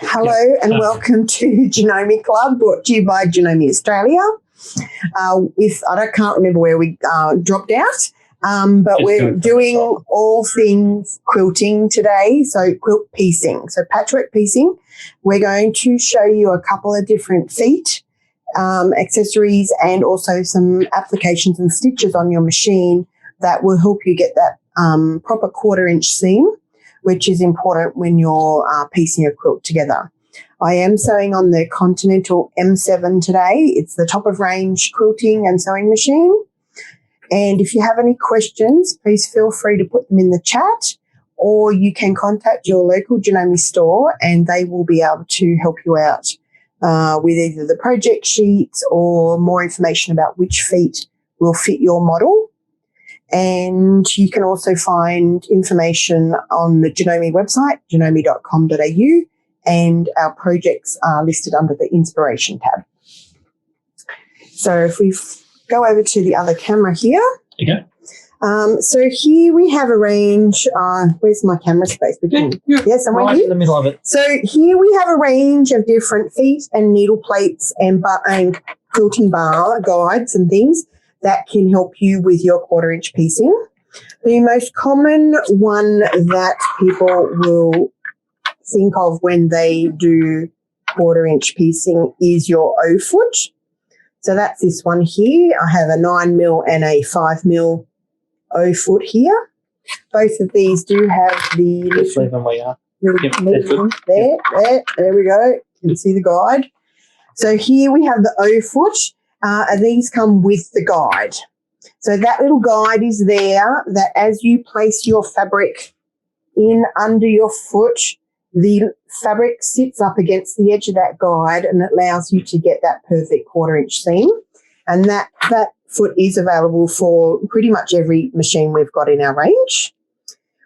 Hello and welcome to Janome Club, brought to you by Janome Australia. I can't remember where we dropped out, but we're doing all things quilting today, so quilt piecing, so patchwork piecing. We're going to show you a couple of different feet, accessories, and also some applications and stitches on your machine that will help you get that proper 1/4 inch seam, which is important when you're piecing a quilt together. I am sewing on the Continental M7 today. It's the top of range quilting and sewing machine. And if you have any questions, please feel free to put them in the chat, or you can contact your local Janome store and they will be able to help you out with either the project sheets or more information about which feet will fit your model. And you can also find information on the Janome website, janome.com.au, and our projects are listed under the Inspiration tab. So if we go over to the other camera here. Okay. So here we have a range. Where's my camera space? Yes, I'm right in the middle of it. So here we have a range of different feet and needle plates and quilting bar guides and things that can help you with your 1/4 inch piecing. The most common one that people will think of when they do 1/4 inch piecing is your O foot. So that's this one here. I have a 9mm and a 5mm O foot here. Both of these do have the Just leave them where you are. There we go. You can see the guide. So here we have the O foot. And these come with the guide. So that little guide is there that as you place your fabric in under your foot, the fabric sits up against the edge of that guide and it allows you to get that perfect 1/4 inch seam. And that foot is available for pretty much every machine we've got in our range.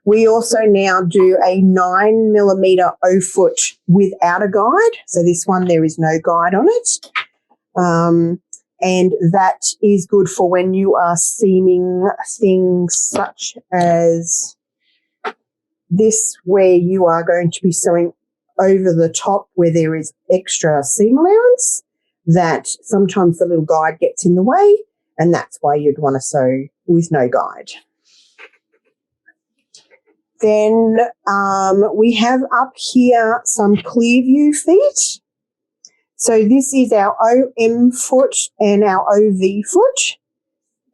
We also now do a 9mm O foot without a guide. So this one, there is no guide on it. And that is good for when you are seaming things such as this, where you are going to be sewing over the top where there is extra seam allowance, that sometimes the little guide gets in the way, and that's why you'd want to sew with no guide. Then we have up here some clear view feet. So this is our OM foot and our OV foot.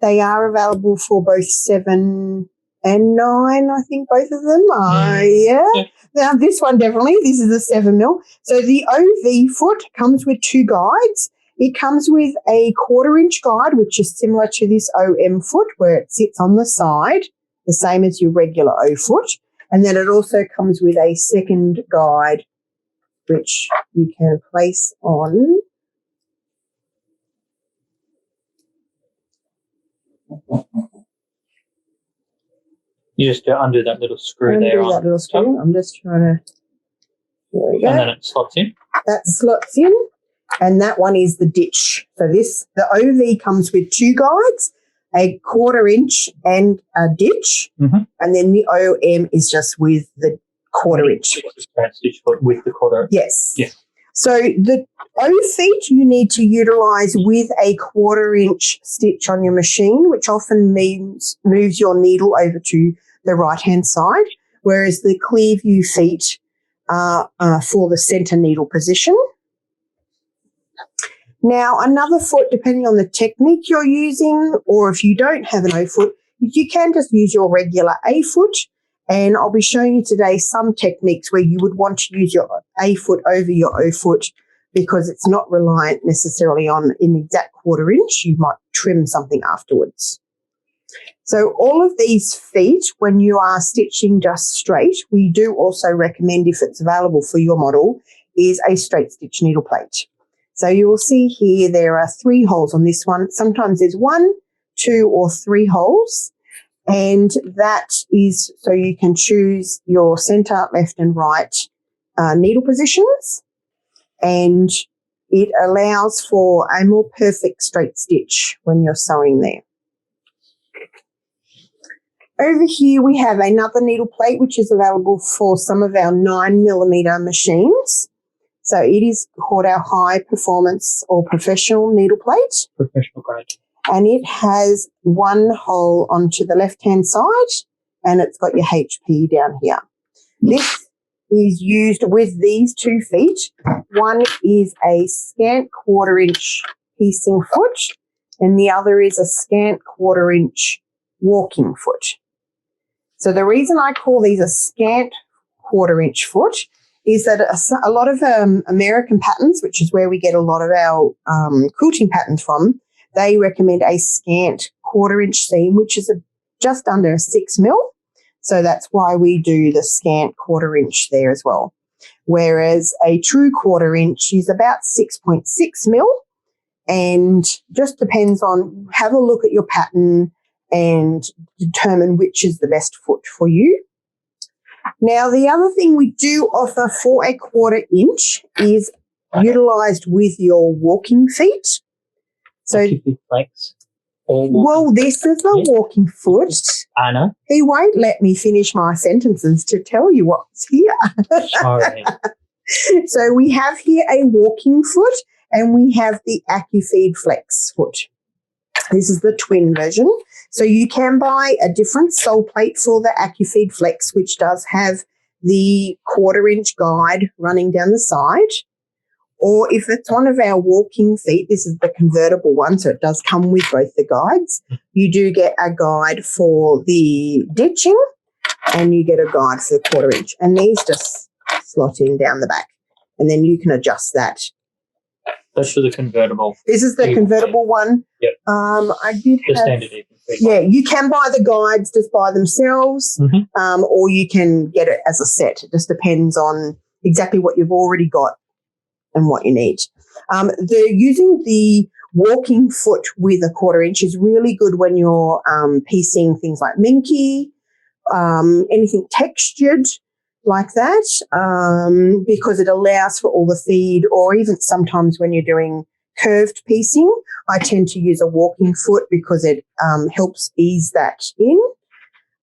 They are available for both 7 and 9, I think both of them are, yeah. Now this one definitely, this is a 7mm. So the OV foot comes with 2 guides. It comes with a 1/4 inch guide, which is similar to this OM foot where it sits on the side, the same as your regular O foot. And then it also comes with a second guide which you can place on. You just undo that little screw there. Undo that little screw. I'm just trying to. There we go. And then it slots in. That slots in, and that one is the ditch. So the OV comes with 2 guides, a 1/4 inch and a ditch, and then the OM is just with the 1/4 inch. Stitch foot with the 1/4. Yes. Yeah. So the O feet you need to utilise with a 1/4 inch stitch on your machine, which often means moves your needle over to the right-hand side, whereas the clear view feet are for the centre needle position. Now, another foot, depending on the technique you're using, or if you don't have an O foot, you can just use your regular A foot. And I'll be showing you today some techniques where you would want to use your A foot over your O foot because it's not reliant necessarily on an exact 1/4 inch. You might trim something afterwards. So all of these feet, when you are stitching just straight, we do also recommend, if it's available for your model, is a straight stitch needle plate. So you will see here there are 3 holes on this one. Sometimes there's 1, 2 or 3 holes. And that is so you can choose your centre, left and right needle positions, and it allows for a more perfect straight stitch when you're sewing there. Over here we have another needle plate which is available for some of our 9mm machines. So it is called our high performance or professional needle plate. Professional grade. And it has one hole onto the left-hand side and it's got your HP down here. This is used with these 2 feet. One is a scant 1/4 inch piecing foot and the other is a scant 1/4 inch walking foot. So the reason I call these a scant 1/4 inch foot is that a lot of American patterns, which is where we get a lot of our quilting patterns from, they recommend a scant 1/4 inch seam, which is just under 6 mil. So that's why we do the scant 1/4 inch there as well. Whereas a true 1/4 inch is about 6.6 mil and just depends on, have a look at your pattern and determine which is the best foot for you. Now, the other thing we do offer for a 1/4 inch is utilised with your walking feet. So, flex. Well, this is a walking foot. I know. He won't let me finish my sentences to tell you what's here. Sorry. So we have here a walking foot and we have the AccuFeed Flex foot. This is the twin version. So you can buy a different sole plate for the AccuFeed Flex, which does have the 1/4 inch guide running down the side. Or if it's one of our walking feet, this is the convertible one, so it does come with both the guides. You do get a guide for the ditching and you get a guide for the 1/4 inch. And these just slot in down the back. And then you can adjust that. That's for the convertible. This is the convertible one. Yep. I did the have, standard even feet. Yeah, you can buy the guides just by themselves, or you can get it as a set. It just depends on exactly what you've already got and what you need. Using the walking foot with a 1/4 inch is really good when you're piecing things like minky, anything textured like that, because it allows for all the feed, or even sometimes when you're doing curved piecing, I tend to use a walking foot because it helps ease that in,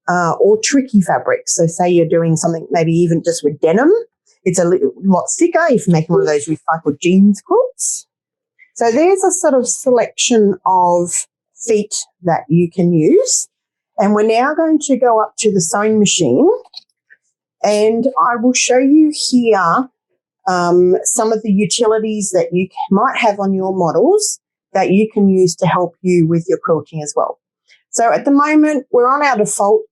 or tricky fabrics. So say you're doing something maybe even just with denim, it's a lot thicker if you're making one of those recycled jeans quilts. So there's a sort of selection of feet that you can use. And we're now going to go up to the sewing machine and I will show you here some of the utilities that you might have on your models that you can use to help you with your quilting as well. So at the moment, we're on our default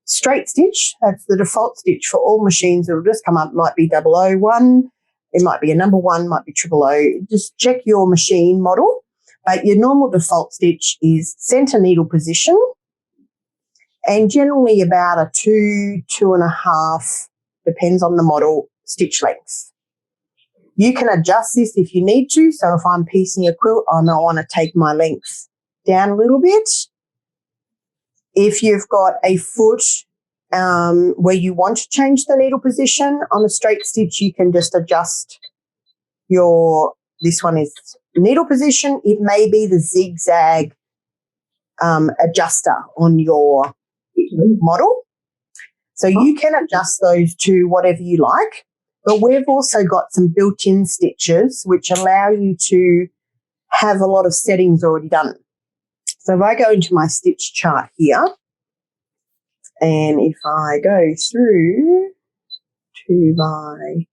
straight stitch. That's the default stitch for all machines. It'll just come up, might be 001, it might be a number 1, might be 000. Just check your machine model. But your normal default stitch is center needle position and generally about a 2.5, depends on the model, stitch length. You can adjust this if you need to. So if I'm piecing a quilt, I might want to take my length down a little bit. If you've got a foot where you want to change the needle position on a straight stitch, you can just adjust this one is needle position. It may be the zigzag adjuster on your model. So you can adjust those to whatever you like. But we've also got some built-in stitches which allow you to have a lot of settings already done. So if I go into my stitch chart here, and if I go through to my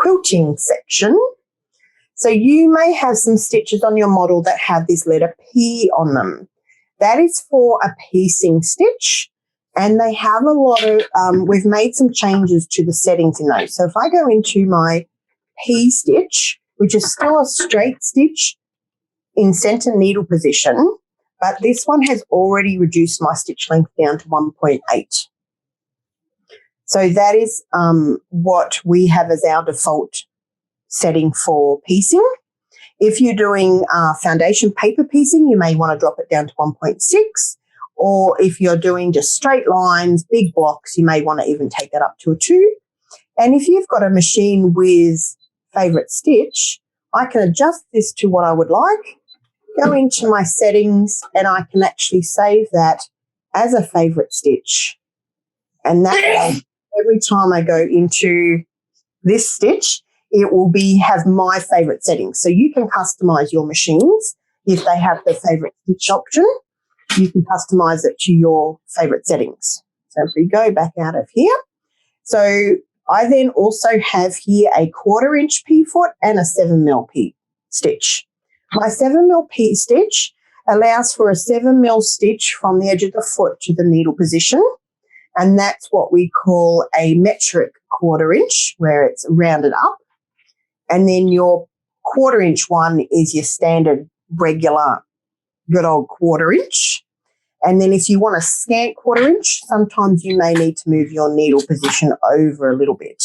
quilting section, so you may have some stitches on your model that have this letter P on them. That is for a piecing stitch, and they have a lot of, we've made some changes to the settings in those. So if I go into my P stitch, which is still a straight stitch in center needle position, but this one has already reduced my stitch length down to 1.8. So that is what we have as our default setting for piecing. If you're doing foundation paper piecing, you may want to drop it down to 1.6. Or if you're doing just straight lines, big blocks, you may want to even take that up to a 2. And if you've got a machine with favourite stitch, I can adjust this to what I would like, go into my settings, and I can actually save that as a favourite stitch. And that way, every time I go into this stitch, it will have my favorite settings. So you can customize your machines. If they have the favorite stitch option, you can customize it to your favorite settings. So if we go back out of here, so I then also have here a 1/4 inch P-foot and a 7mm P stitch. My 7mm P stitch allows for a 7mm stitch from the edge of the foot to the needle position, and that's what we call a metric 1/4 inch, where it's rounded up. And then your 1/4 inch one is your standard regular good old 1/4 inch. And then if you want a scant 1/4 inch, sometimes you may need to move your needle position over a little bit.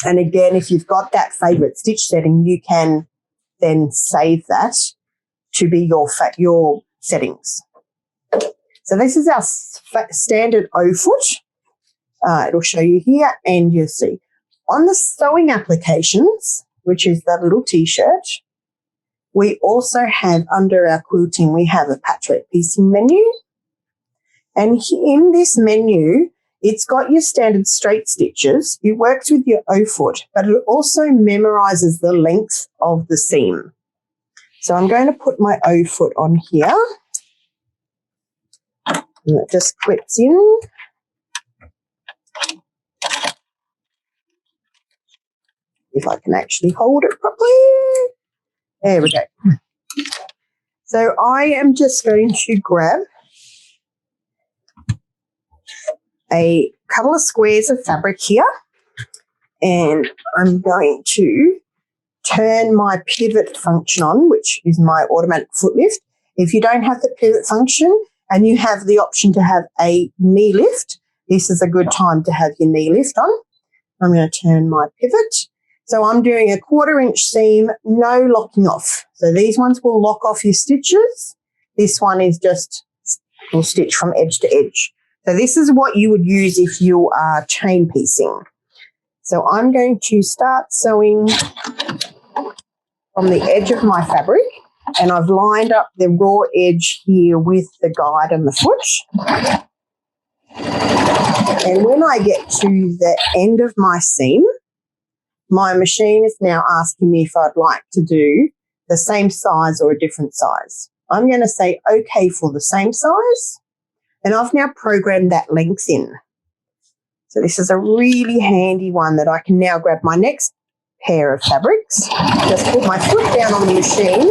And again, if you've got that favourite stitch setting, you can then save that to be your settings. So this is our standard O-foot. It'll show you here, and you'll see. On the sewing applications, which is that little T-shirt, we also have under our quilting, we have a patchwork piecing menu. And in this menu, it's got your standard straight stitches. It works with your O-foot, but it also memorises the length of the seam. So I'm going to put my O-foot on here. And it just clips in. If I can actually hold it properly. There we go. So I am just going to grab a couple of squares of fabric here, and I'm going to turn my pivot function on, which is my automatic foot lift. If you don't have the pivot function and you have the option to have a knee lift, this is a good time to have your knee lift on. I'm going to turn my pivot. So I'm doing a 1/4 inch seam, no locking off. So these ones will lock off your stitches. This one is just will stitch from edge to edge. So this is what you would use if you are chain piecing. So I'm going to start sewing from the edge of my fabric, and I've lined up the raw edge here with the guide and the foot. And when I get to the end of my seam, my machine is now asking me if I'd like to do the same size or a different size. I'm going to say OK for the same size, and I've now programmed that length in. So this is a really handy one that I can now grab my next pair of fabrics, just put my foot down on the machine,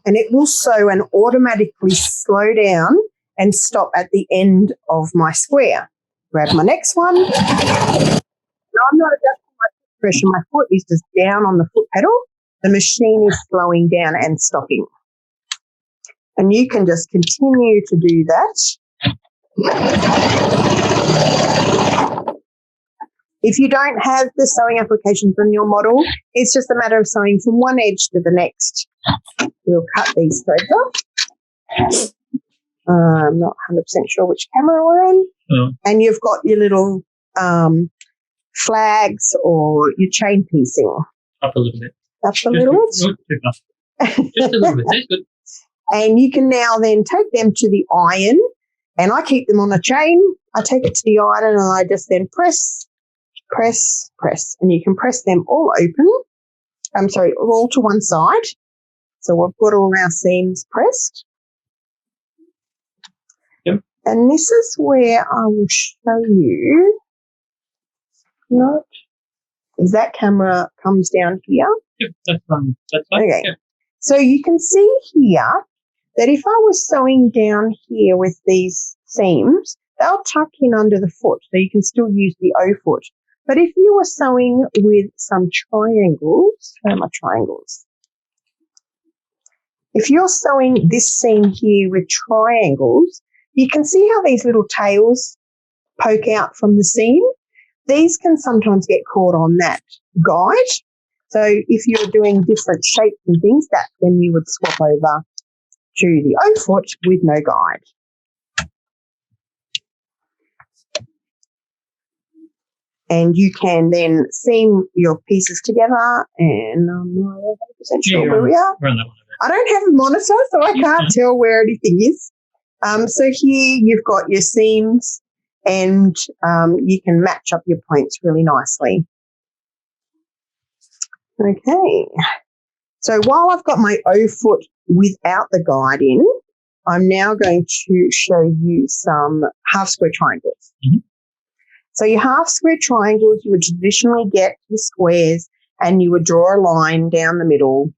and it will sew and automatically slow down and stop at the end of my square. Grab my next one. Now I'm not adjusting my foot pressure. My foot is just down on the foot pedal. The machine is slowing down and stopping. And you can just continue to do that. If you don't have the sewing applications on your model, it's just a matter of sewing from one edge to the next. We'll cut these threads off. I'm not 100% sure which camera we're on. And you've got your little flags or your chain piecing. Up a little bit. Up a little bit? Just a little bit. That's good. And you can now then take them to the iron, and I keep them on a chain. I take it to the iron and I just then press, press, press. And you can press them all open. All to one side. So we've got all our seams pressed. Yep. And this is where I will show you. If that camera comes down here. Yep, that's fine. Okay. Yep. So you can see here that if I was sewing down here with these seams, they'll tuck in under the foot, so you can still use the O-foot. But if you were sewing with some triangles, where are my triangles? If you're sewing this seam here with triangles, you can see how these little tails poke out from the seam. These can sometimes get caught on that guide. So if you're doing different shapes and things, that's when you would swap over to the O-foot with no guide. And you can then seam your pieces together, and I'm not 100% sure where we are. We're on that one. I don't have a monitor, so I can't tell where anything is. So here you've got your seams, and you can match up your points really nicely. Okay. So while I've got my O foot without the guide in, I'm now going to show you some half square triangles. Mhm. So your half square triangles, you would traditionally get the squares and you would draw a line down the middle.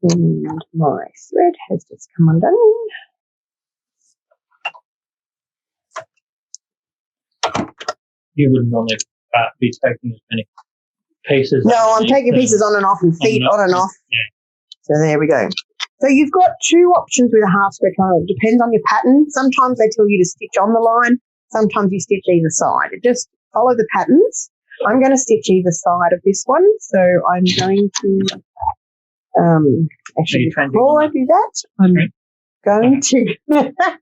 And my thread has just come undone. You wouldn't normally be taking as many pieces. No, I'm taking pieces on and off and feet on and off. Yeah. So there we go. So you've got two options with a half square triangle. It depends on your pattern. Sometimes they tell you to stitch on the line. Sometimes you stitch either side. It just follow the patterns. I'm going to stitch either side of this one. So I'm going to, actually before I do that, I'm going to,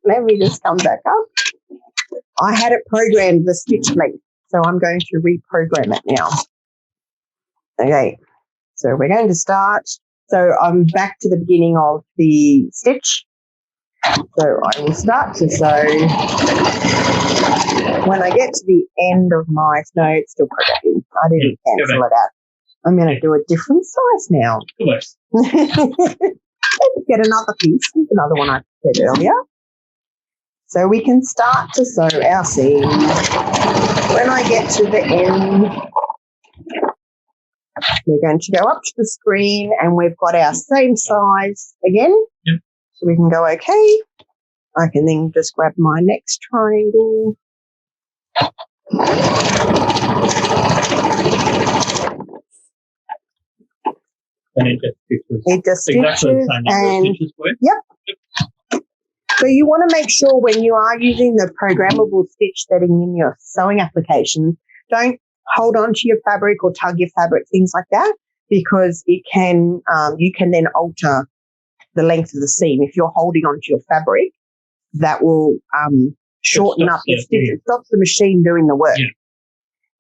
let me just come back up. I had it programmed the stitch length. So I'm going to reprogram it now. Okay. So we're going to start. So I'm back to the beginning of the stitch. So I will start to sew. When I get to the end of my, no, it's still programmed. I didn't cancel it out. I'm going to do a different size now. Let's get another piece. Here's another one I said earlier. So we can start to sew our seam. When I get to the end, we're going to go up to the screen and we've got our same size again. Yep. So we can go, okay. I can then just grab my next triangle. And it just stitches. It just stitches. Exactly the same number of stitches for it. Yep. So you want to make sure when you are using the programmable stitch setting in your sewing application, don't hold on to your fabric or tug your fabric, things like that, because it can, you can then alter the length of the seam. If you're holding onto your fabric, that will shorten up the stitch. It stops the machine doing the work. Yeah.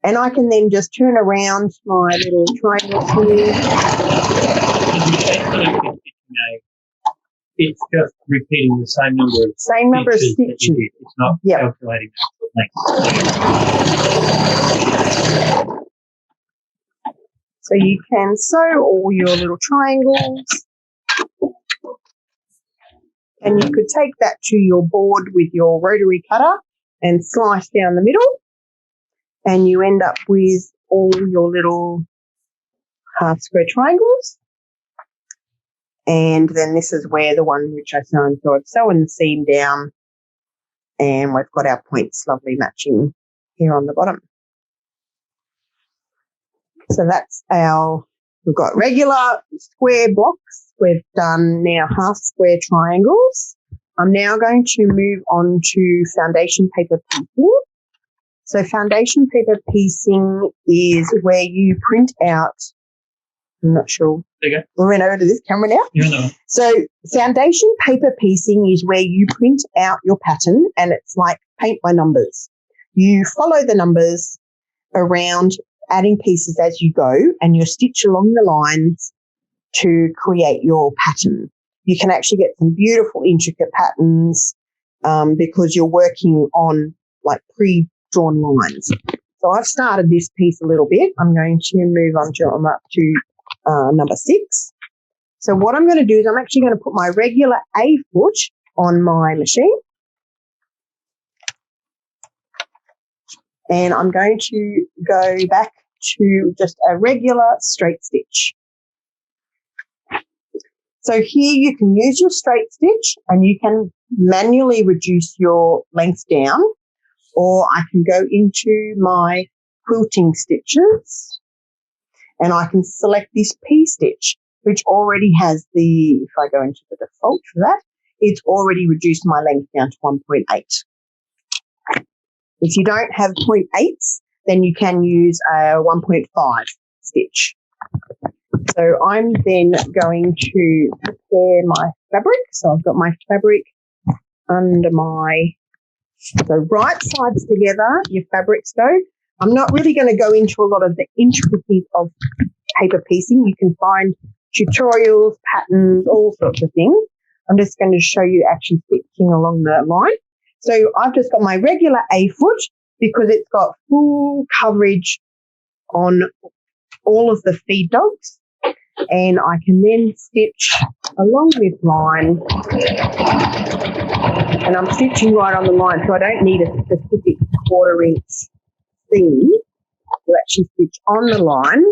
And I can then just turn around my little triangle here. It's just repeating the same number of stitches. It's not calculating the length. So you can sew all your little triangles. And you could take that to your board with your rotary cutter and slice down the middle. And you end up with all your little half square triangles. And then this is where the one which I sewn. So I've sewn the seam down and we've got our points lovely matching here on the bottom. So that's we've got regular square blocks. We've done now half square triangles. I'm now going to move on to foundation paper piecing. So foundation paper piecing is where you print out, I'm not sure. Okay. We went over to this camera now. No. So foundation paper piecing is where you print out your pattern and it's like paint by numbers. You follow the numbers around, adding pieces as you go, and you stitch along the lines to create your pattern. You can actually get some beautiful intricate patterns because you're working on like pre-drawn lines. So I've started this piece a little bit. I'm going to move on to, I'm up to number 6. So what I'm going to do is I'm actually going to put my regular A foot on my machine. And I'm going to go back to just a regular straight stitch. So here you can use your straight stitch and you can manually reduce your length down, or I can go into my quilting stitches and I can select this P stitch, which already has if I go into the default for that, it's already reduced my length down to 1.8. If you don't have 0.8s, then you can use a 1.5 stitch. So I'm then going to prepare my fabric. So I've got my fabric under so right sides together, your fabrics go. I'm not really going to go into a lot of the intricacies of paper piecing. You can find tutorials, patterns, all sorts of things. I'm just going to show you actually stitching along the line. So I've just got my regular A foot because it's got full coverage on all of the feed dogs, and I can then stitch along this line, and I'm stitching right on the line, so I don't need a specific 1/4 inch seam to actually stitch on the line.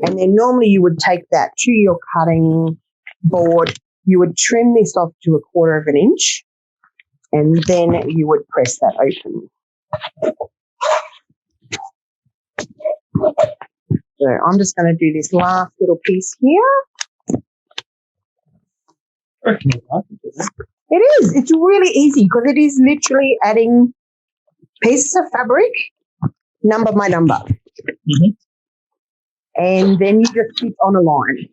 And then normally you would take that to your cutting board, you would trim this off to a 1/4 inch, and then you would press that open. So I'm just going to do this last little piece here. I reckon I can do that. It is. It's really easy because it is literally adding pieces of fabric, number by number. Mm-hmm. And then you just stitch on a line.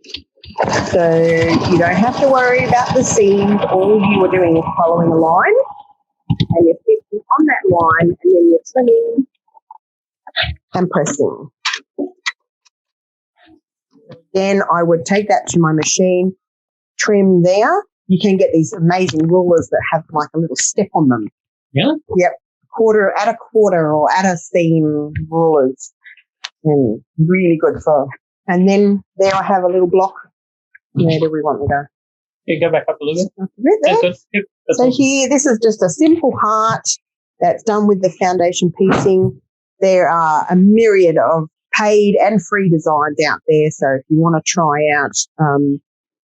So you don't have to worry about the seams. All you are doing is following a line, and you're stitching on that line, and then you're trimming and pressing. Then I would take that to my machine, trim there. You can get these amazing rulers that have like a little step on them. Yeah? Yep. Add a quarter or add a seam rulers. And really good for. And then there I have a little block. Where do we want to go? Yeah, go back up a little bit. Up a bit there. That's good. Yep, that's So awesome. here, this is just a simple heart that's done with the foundation piecing. There are a myriad of paid and free designs out there. So if you want to try out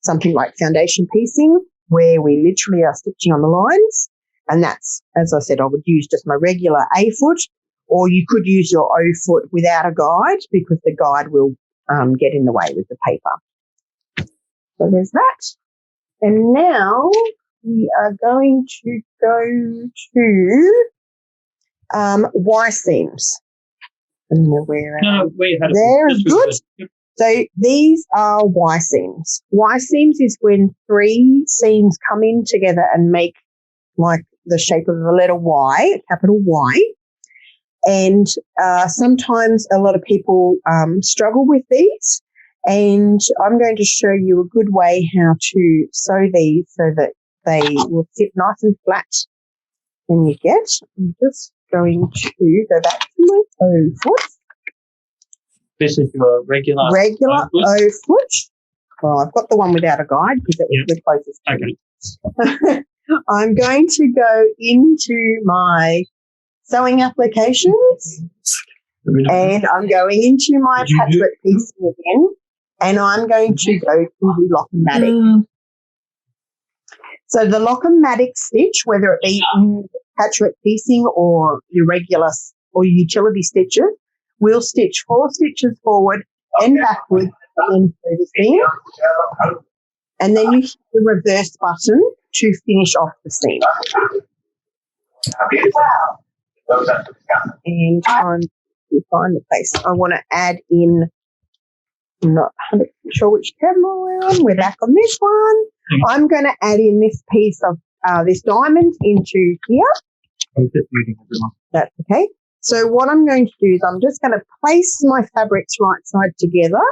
something like foundation piecing, where we literally are stitching on the lines, and that's, as I said, I would use just my regular A foot, or you could use your O foot without a guide, because the guide will get in the way with the paper. So there's that. And now we are going to go to Y seams. I don't know where. No, we had it. There This is was good. Yep. So these are Y seams. Y seams is when 3 seams come in together and make like the shape of the letter Y, capital Y. And sometimes a lot of people struggle with these. And I'm going to show you a good way how to sew these so that they will sit nice and flat. And you get, I'm just going to go back to my O foot. This is your regular O foot. Well, I've got the one without a guide because it was the closest to me. I'm going to go into my sewing applications, and I'm going into my patchwork piecing again, and I'm going to go to the lock-o-matic. So the lock-o-matic stitch, whether it be in patchwork piecing or your regular or utility stitches, we'll stitch 4 stitches forward and backwards and through the seam, and then you hit the reverse button to finish off the seam. And I'm to find the place. I want to add in, I'm not 100% sure which camera we're on. We're back on this one. I'm going to add in this piece of this diamond into here. I'm just reading everyone. That's okay. So what I'm going to do is I'm just going to place my fabrics right side together,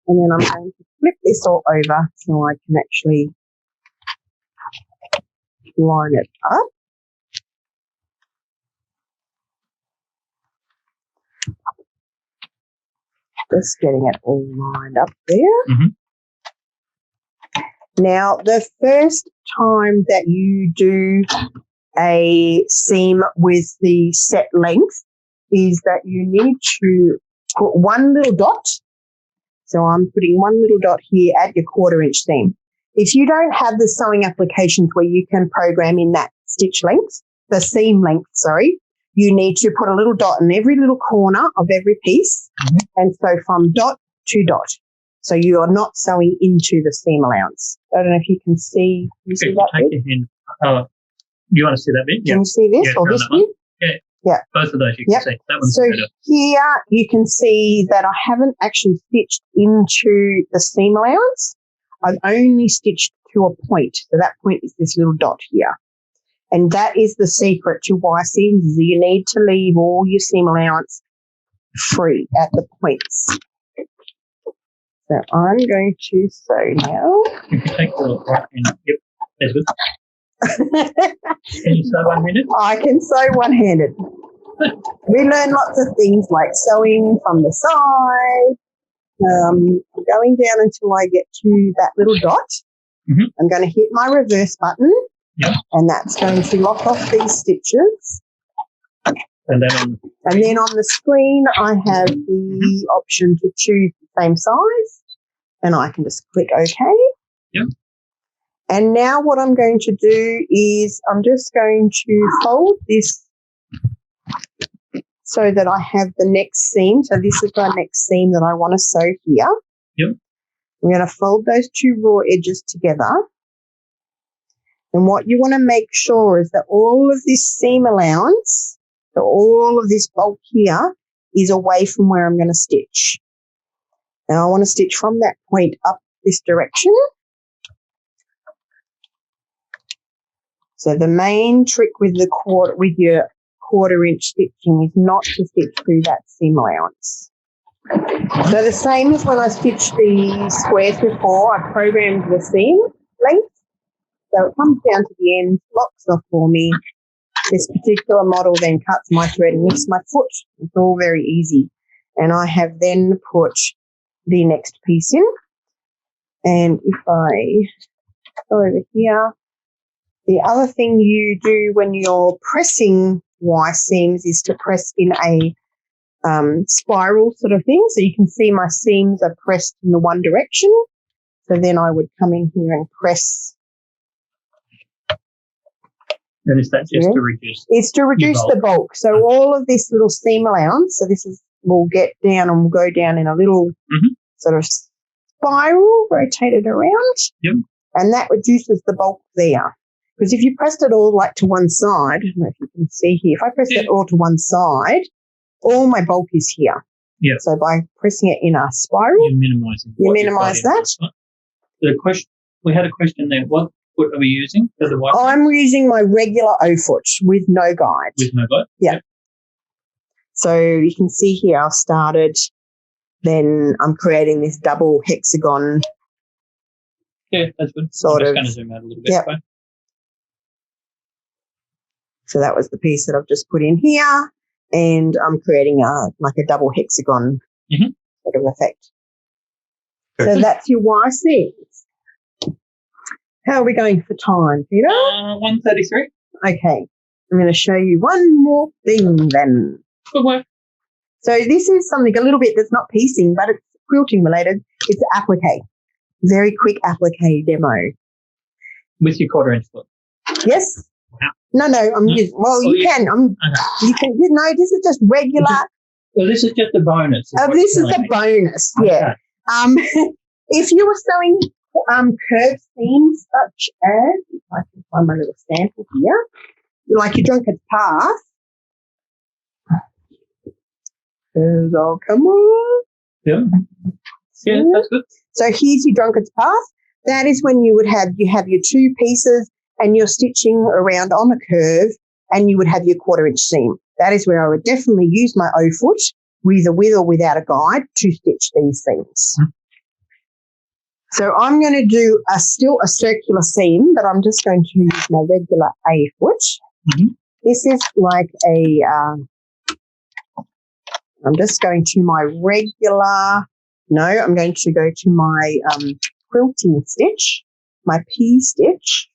and then I'm going to flip this all over so I can actually line it up. Just getting it all lined up there. Mm-hmm. Now, the first time that you do a seam with the set length is that you need to put one little dot. So I'm putting one little dot here at your 1/4 inch seam. If you don't have the sewing applications where you can program in that stitch length, the seam length, sorry, you need to put a little dot in every little corner of every piece, and sew from dot to dot. So you are not sewing into the seam allowance. I don't know if you can see. Can you see that Take bit? your hand. You want to see that bit? Can you see this or this bit? Yeah. Both of those you can see. That one's So better. here you can see that I haven't actually stitched into the seam allowance. I've only stitched to a point. So that point is this little dot here. And that is the secret to Y seams. Is you need to leave all your seam allowance free at the points. So I'm going to sew now. You can take the right hand. Yep. That's good. Can you sew one-handed? I can sew one-handed. We learn lots of things like sewing from the side. I'm going down until I get to that little dot. Mhm. I'm going to hit my reverse button, Yep. and that's going to lock off these stitches. And then on the screen, I have the option to choose the same size, and I can just click OK. Yep. And now what I'm going to do is I'm just going to fold this so that I have the next seam. So this is my next seam that I want to sew here. Yep. I'm going to fold those two raw edges together. And what you want to make sure is that all of this seam allowance, so all of this bulk here, is away from where I'm going to stitch. And I want to stitch from that point up this direction. So the main trick with your quarter-inch stitching is not to stitch through that seam allowance. So the same as when I stitched the squares before, I programmed the seam length. So it comes down to the end, locks off for me. This particular model then cuts my thread and lifts my foot. It's all very easy. And I have then put the next piece in. And if I go over here, the other thing you do when you're pressing Y seams is to press in a spiral sort of thing. So you can see my seams are pressed in the one direction. So then I would come in here and press. And is that just to reduce? It's to reduce the bulk. So all of this little seam allowance, so this is, will get down and will go down in a little sort of spiral, rotated around. Yep. And that reduces the bulk there. Because if you pressed it all like to one side, I don't know if you can see here, if I press it all to one side, all my bulk is here. Yeah. So by pressing it in a spiral, you're minimising. You minimise that. The question, we had a question there. What foot are we using for the white? I'm using my regular O-foot with no guide. With no guide? Yeah. Yep. So you can see here I've started, then I'm creating this double hexagon. Yeah, that's good. Sort I'm just of. going to zoom out a little bit. Yep. Fine. So that was the piece that I've just put in here, and I'm creating a double hexagon sort of effect. So that's your Y seams. How are we going for time, Peter? 1:33. Okay. I'm going to show you one more thing then. Good work. So this is something a little bit that's not piecing, but it's quilting related. It's applique. Very quick applique demo. With your quarter-inch foot. Yes? Wow. No, I'm using, well, you can. You can, this is just regular. Well, this is just a bonus. This is a bonus, yeah. Okay. If you were sewing curved seams such as, if I can find my little sample here, like your drunkard's path. Oh, come on. Yeah. Yeah, that's good. So here's your drunkard's path. That is when you have your two pieces and you're stitching around on a curve, and you would have your quarter-inch seam. That is where I would definitely use my O-foot, either with or without a guide, to stitch these seams. So I'm going to do still a circular seam, but I'm just going to use my regular A-foot. This is like I'm just going to my regular, I'm going to go to my quilting stitch, my P stitch,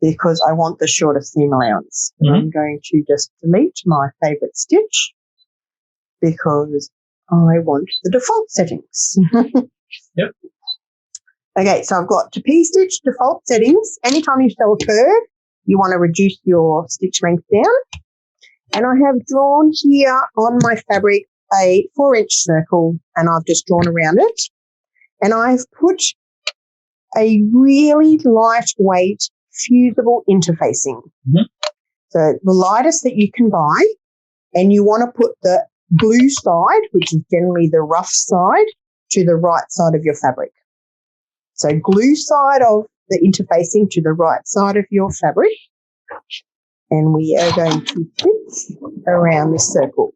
because I want the shorter seam allowance. And I'm going to just delete my favourite stitch because I want the default settings. Yep. Okay, so I've got to P stitch default settings. Anytime you sew a curve, you want to reduce your stitch length down. And I have drawn here on my fabric a 4-inch circle, and I've just drawn around it. And I've put a really lightweight fusible interfacing. So the lightest that you can buy, and you want to put the glue side, which is generally the rough side, to the right side of your fabric. So glue side of the interfacing to the right side of your fabric. And we are going to fit around this circle.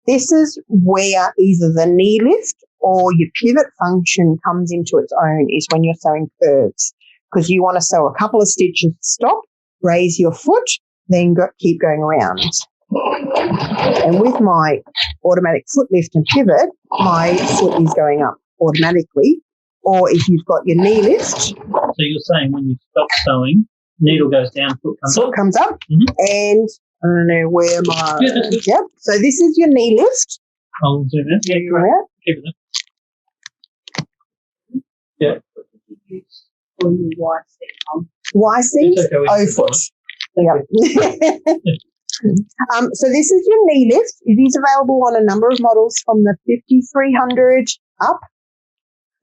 This is where either the knee lift or your pivot function comes into its own, is when you're sewing curves, because you want to sew a couple of stitches, stop, raise your foot, then keep going around. And with my automatic foot lift and pivot, my foot is going up automatically. Or if you've got your knee lift. So you're saying when you stop sewing, needle goes down, foot comes up? And I don't know where my... Yeah, that's good. Yep. So this is your knee lift. I'll zoom in. Yeah, you're right. Keep it there. Yeah. YC, O foot. Yep. So this is your knee lift. It is available on a number of models from the 5300 up.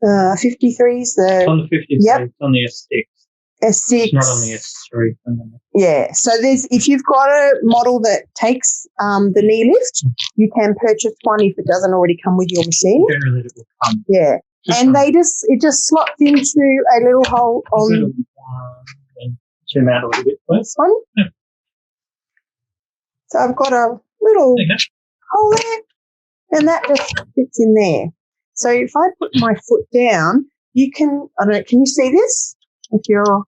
53s. On the 53, it's on the S6. S6. It's not on the S3. Yeah. So if you've got a model that takes the knee lift, you can purchase one if it doesn't already come with your machine. Generally, it will come. Yeah. And it just slots into a little hole on. Zoom out a little bit, please. This one. Yeah. So I've got a little hole there, and that just fits in there. So if I put my foot down, you can, I don't know, can you see this? If you're,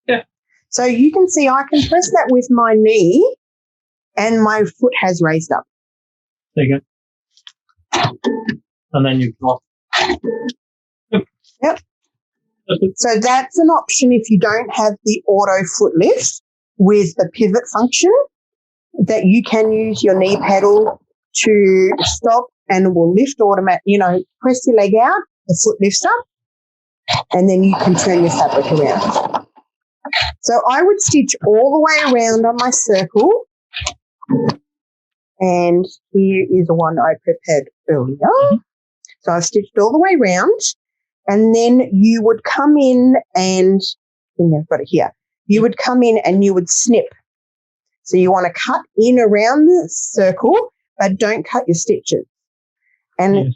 yeah. So you can see I can press that with my knee, and my foot has raised up. There you go. And then you drop. Yep. So that's an option if you don't have the auto foot lift with the pivot function, that you can use your knee pedal to stop and will lift automatic, press your leg out, the foot lifts up, and then you can turn your fabric around. So I would stitch all the way around on my circle, and here is the one I prepared earlier. So I've stitched all the way around, and then you would come in and, I think I've got it here, you would come in and you would snip. So you want to cut in around the circle, but don't cut your stitches. And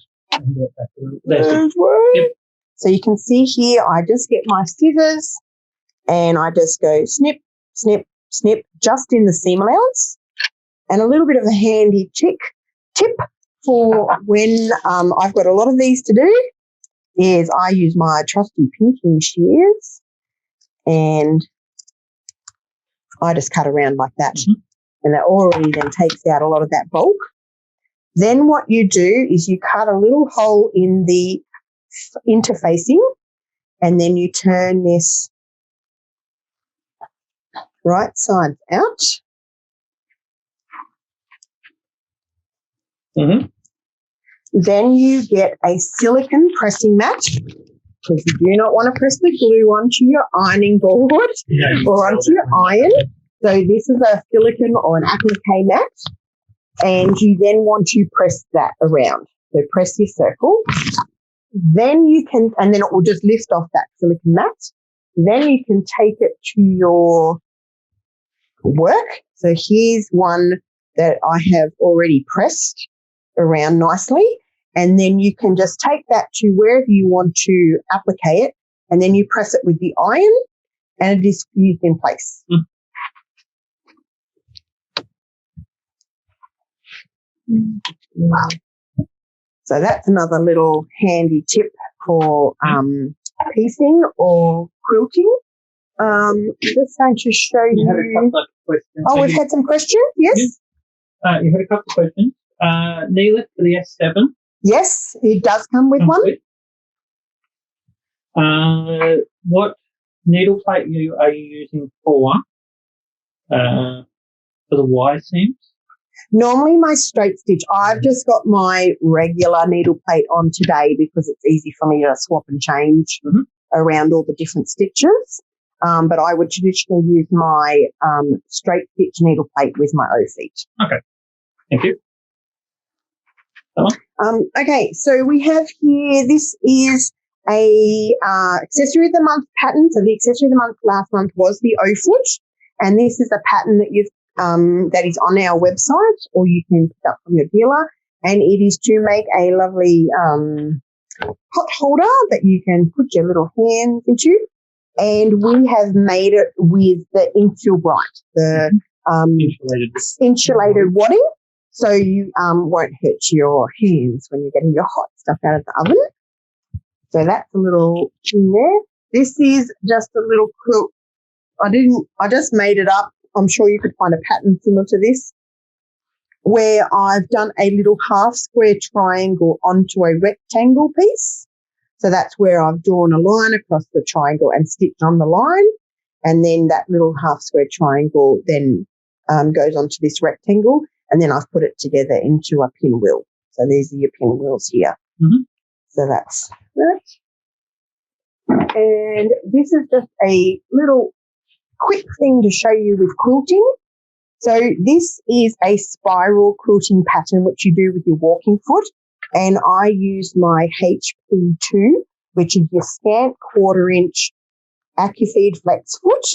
so you can see here, I just get my scissors and I just go snip, snip, snip, just in the seam allowance. And a little bit of a handy tip for when I've got a lot of these to do is I use my trusty pinking shears, and I just cut around like that. And that already then takes out a lot of that bulk. Then what you do is you cut a little hole in the interfacing, and then you turn this right side out. Then you get a silicone pressing mat, because you do not want to press the glue onto your ironing board or onto your iron. So this is a silicone or an applique mat, and you then want to press that around. So press your circle. Then you can, and then it will just lift off that silicone mat. Then you can take it to your work. So here's one that I have already pressed around nicely. And then you can just take that to wherever you want to applique it, and then you press it with the iron, and it is fused in place. So that's another little handy tip for piecing or quilting. I'm just going to show you. Had a couple of questions. Oh, we've had some questions? Yes. You had a couple of questions. Knee lift for the S7. Yes, it does come with one. What needle plate are you using for the Y seams? Normally my straight stitch. I've just got my regular needle plate on today because it's easy for me to swap and change around all the different stitches. But I would traditionally use my straight stitch needle plate with my O feet. Okay, thank you. Okay, so we have here, this is a accessory of the month pattern. So the accessory of the month last month was the O foot, and this is a pattern that you've that is on our website, or you can pick up from your dealer, and it is to make a lovely pot holder that you can put your little hands into, and we have made it with the Infill Bright, the insulated wadding. So you won't hurt your hands when you're getting your hot stuff out of the oven. So that's a little thing there. This is just a little quilt. I just made it up. I'm sure you could find a pattern similar to this where I've done a little half square triangle onto a rectangle piece. So that's where I've drawn a line across the triangle and stitched on the line. And then that little half square triangle then goes onto this rectangle. And then I've put it together into a pinwheel. So these are your pinwheels here. Mm-hmm. So that's that. And this is just a little quick thing to show you with quilting. So this is a spiral quilting pattern which you do with your walking foot. And I use my HP2, which is your scant 1/4 inch AccuFeed Flex foot.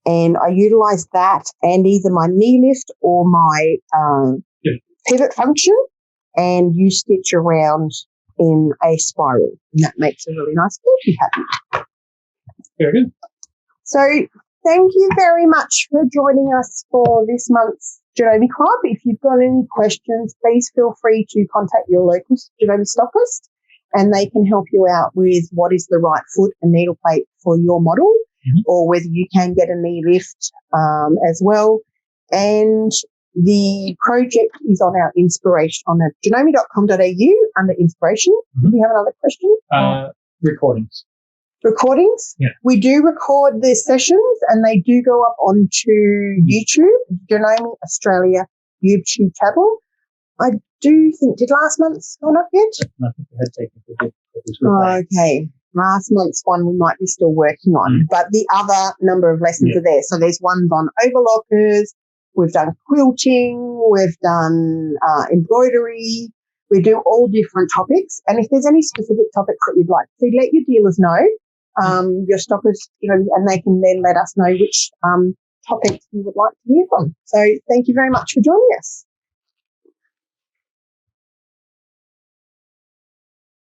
And I utilize that and either my knee lift or my pivot function, and you stitch around in a spiral. And that makes a really nice quilting pattern. Very good. So thank you very much for joining us for this month's Janome Club. If you've got any questions, please feel free to contact your local Janome stockist, and they can help you out with what is the right foot and needle plate for your model, or whether you can get a knee lift as well. And the project is on our inspiration on janome.com.au under inspiration. Do we have another question? Recordings. Recordings. Yeah. We do record the sessions and they do go up onto YouTube, Janome Australia YouTube channel. I do think, did last month's gone up yet? I think we had technical difficulties with that. Okay. Last month's one we might be still working on, but the other number of lessons are there. So there's ones on overlockers, we've done quilting, we've done embroidery. We do all different topics. And if there's any specific topics that you'd like to see, let your dealers know, your stockers, and they can then let us know which topics you would like to hear from. So thank you very much for joining us.